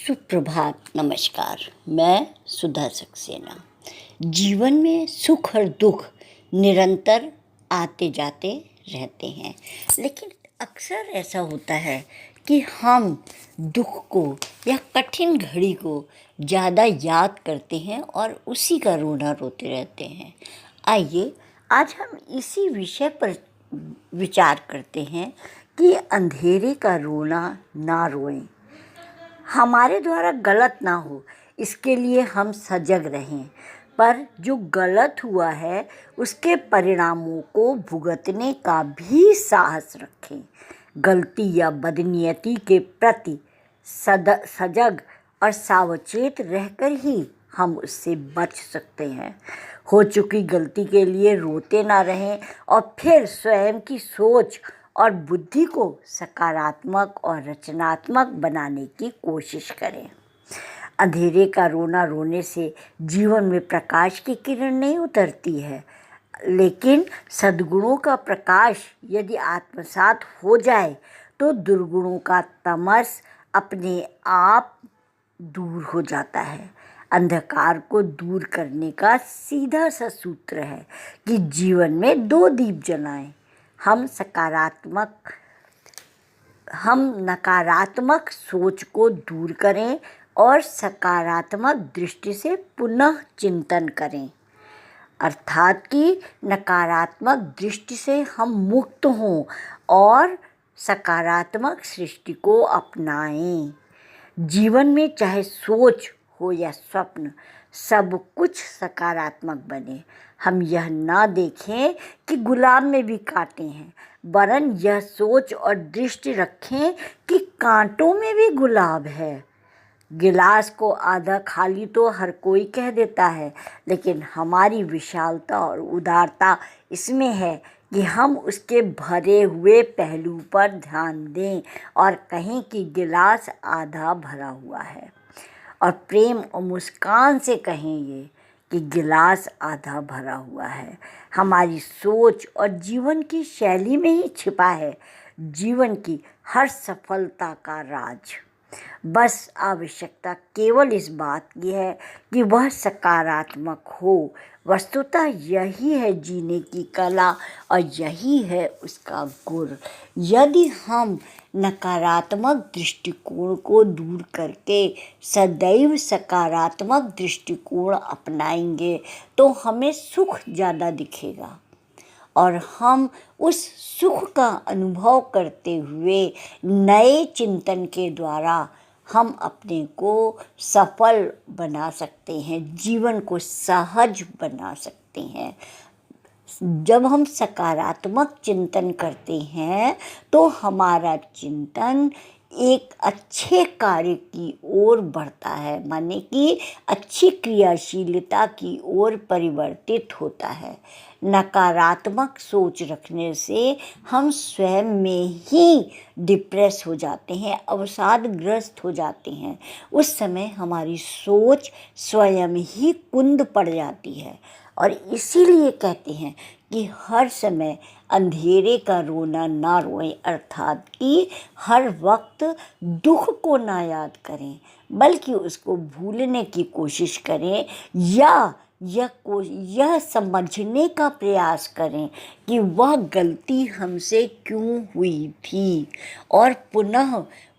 सुप्रभात, नमस्कार। मैं सुधा सक्सेना। जीवन में सुख और दुख निरंतर आते जाते रहते हैं, लेकिन अक्सर ऐसा होता है कि हम दुख को या कठिन घड़ी को ज़्यादा याद करते हैं और उसी का रोना रोते रहते हैं। आइए आज हम इसी विषय पर विचार करते हैं कि अंधेरे का रोना ना रोएं। हमारे द्वारा गलत ना हो, इसके लिए हम सजग रहें, पर जो गलत हुआ है उसके परिणामों को भुगतने का भी साहस रखें। गलती या बदनीयती के प्रति सजग और सावचेत रहकर ही हम उससे बच सकते हैं। हो चुकी गलती के लिए रोते ना रहें और फिर स्वयं की सोच और बुद्धि को सकारात्मक और रचनात्मक बनाने की कोशिश करें। अंधेरे का रोना रोने से जीवन में प्रकाश की किरण नहीं उतरती है, लेकिन सद्गुणों का प्रकाश यदि आत्मसात हो जाए तो दुर्गुणों का तमस अपने आप दूर हो जाता है। अंधकार को दूर करने का सीधा सा सूत्र है कि जीवन में 2 दीप जलाएं। हम नकारात्मक सोच को दूर करें और सकारात्मक दृष्टि से पुनः चिंतन करें, अर्थात कि नकारात्मक दृष्टि से हम मुक्त हों और सकारात्मक सृष्टि को अपनाएं। जीवन में चाहे सोच हो या स्वप्न, सब कुछ सकारात्मक बने। हम यह ना देखें कि गुलाब में भी कांटे हैं, वरन यह सोच और दृष्टि रखें कि कांटों में भी गुलाब है। गिलास को आधा खाली तो हर कोई कह देता है, लेकिन हमारी विशालता और उदारता इसमें है कि हम उसके भरे हुए पहलू पर ध्यान दें और कहें कि गिलास आधा भरा हुआ है, और प्रेम और मुस्कान से कहें ये कि गिलास आधा भरा हुआ है। हमारी सोच और जीवन की शैली में ही छिपा है जीवन की हर सफलता का राज। बस आवश्यकता केवल इस बात की है कि वह सकारात्मक हो। वस्तुतः यही है जीने की कला और यही है उसका गुर। यदि हम नकारात्मक दृष्टिकोण को दूर करके सदैव सकारात्मक दृष्टिकोण अपनाएंगे तो हमें सुख ज़्यादा दिखेगा और हम उस सुख का अनुभव करते हुए नए चिंतन के द्वारा हम अपने को सफल बना सकते हैं, जीवन को सहज बना सकते हैं। जब हम सकारात्मक चिंतन करते हैं तो हमारा चिंतन एक अच्छे कार्य की ओर बढ़ता है, माने कि अच्छी क्रियाशीलता की ओर परिवर्तित होता है। नकारात्मक सोच रखने से हम स्वयं में ही डिप्रेस हो जाते हैं, अवसादग्रस्त हो जाते हैं। उस समय हमारी सोच स्वयं ही कुंद पड़ जाती है, और इसीलिए कहते हैं कि हर समय अंधेरे का रोना ना रोएं, अर्थात कि हर वक्त दुख को ना याद करें, बल्कि उसको भूलने की कोशिश करें या यह समझने का प्रयास करें कि वह गलती हमसे क्यों हुई थी और पुनः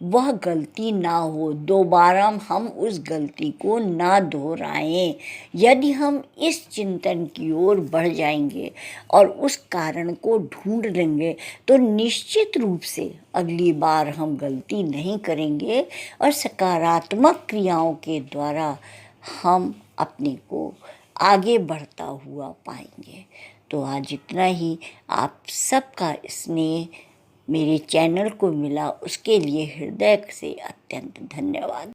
वह गलती ना हो, दोबारा हम उस गलती को ना दोहराएं। यदि हम इस चिंतन की ओर बढ़ जाएंगे और उस कारण को ढूंढ लेंगे तो निश्चित रूप से अगली बार हम गलती नहीं करेंगे और सकारात्मक क्रियाओं के द्वारा हम अपने को आगे बढ़ता हुआ पाएंगे। तो आज इतना ही। आप सबका स्नेह मेरे चैनल को मिला, उसके लिए हृदय से अत्यंत धन्यवाद।